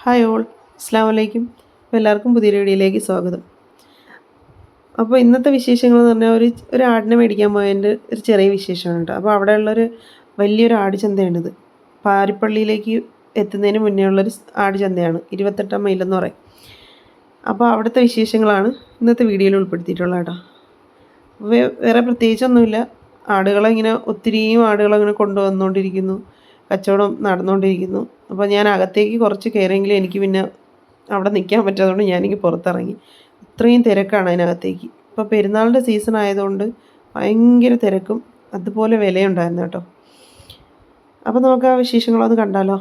Hi all, അസ്സാം വലൈക്കും. എല്ലാവർക്കും പുതിയൊരു വീഡിയോയിലേക്ക് സ്വാഗതം. അപ്പോൾ ഇന്നത്തെ വിശേഷങ്ങൾ എന്ന് പറഞ്ഞാൽ ഒരു ആടിനെ മേടിക്കാൻ പോയതിൻ്റെ ഒരു ചെറിയ വിശേഷമാണ് കേട്ടോ. അപ്പോൾ അവിടെയുള്ളൊരു വലിയൊരു ആട് ചന്തയാണിത്. പാരിപ്പള്ളിയിലേക്ക് എത്തുന്നതിന് മുന്നേ ഉള്ളൊരു ആട് ചന്തയാണ്, 28 മൈലെന്ന് പറയും. അപ്പോൾ അവിടുത്തെ വിശേഷങ്ങളാണ് ഇന്നത്തെ വീഡിയോയിൽ ഉൾപ്പെടുത്തിയിട്ടുള്ളത് കേട്ടോ. വേറെ പ്രത്യേകിച്ചൊന്നുമില്ല. ഒത്തിരിയും ആടുകളങ്ങനെ കൊണ്ടുവന്നുകൊണ്ടിരിക്കുന്നു, കച്ചവടം നടന്നുകൊണ്ടിരിക്കുന്നു. അപ്പോൾ ഞാൻ അകത്തേക്ക് കുറച്ച് കയറിയെങ്കിലും എനിക്ക് പിന്നെ അവിടെ നിൽക്കാൻ പറ്റാത്തതുകൊണ്ട് ഞാനെനിക്ക് പുറത്തിറങ്ങി. അത്രയും തിരക്കാണ് അതിനകത്തേക്ക്. ഇപ്പോൾ പെരുന്നാളിൻ്റെ സീസൺ ആയതുകൊണ്ട് ഭയങ്കര തിരക്കും അതുപോലെ വിലയുണ്ടായിരുന്നു കേട്ടോ. അപ്പോൾ നമുക്ക് ആ വിശേഷങ്ങളൊന്ന് കണ്ടാലോ.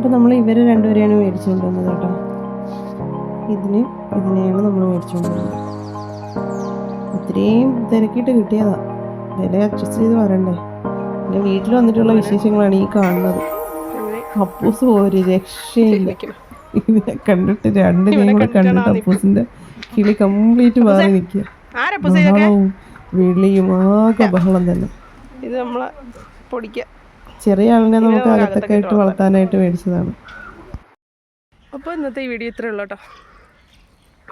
അപ്പോൾ നമ്മൾ ഇവർ രണ്ടുപേരെയാണ് മേടിച്ചുകൊണ്ട് വന്നത് കേട്ടോ. ഇതിനെയാണ് നമ്മൾ മേടിച്ചുകൊണ്ട് വന്നത്. ഒത്തിരിയും തിരക്കിയിട്ട് കിട്ടിയതാണ്. വില അഡ്ജസ്റ്റ് ചെയ്ത് പറയണ്ടേ. എൻ്റെ വീട്ടിൽ വന്നിട്ടുള്ള വിശേഷങ്ങളാണ് ഈ കാണുന്നത്. അപ്പൂസ് ഒരു രക്ഷയില്ല. ഇതിനെ കണ്ടിട്ട് രണ്ടിനെയും കൂടെ കണ്ടിട്ട് അപ്പൂസിൻ്റെ കിളി കംപ്ലീറ്റ് മാറി നിൽക്കുക. ബഹളവും വിളിയും ആകെ ബഹളം തന്നെ. ഇത് നമ്മളെ പൊടിക്കുക. ചെറിയ ആളിനെ നമുക്ക് അകത്തൊക്കെ ആയിട്ട് വളർത്താനായിട്ട് മേടിച്ചതാണ്. അപ്പോൾ ഇന്നത്തെ ഈ വീഡിയോ ഇത്രയേ ഉള്ളൂ കേട്ടോ.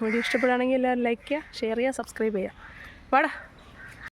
വീഡിയോ ഇഷ്ടപ്പെടുകയാണെങ്കിൽ എല്ലാവരും ലൈക്ക് ചെയ്യുക, ഷെയർ ചെയ്യുക, സബ്സ്ക്രൈബ് ചെയ്യുക. വാടാ.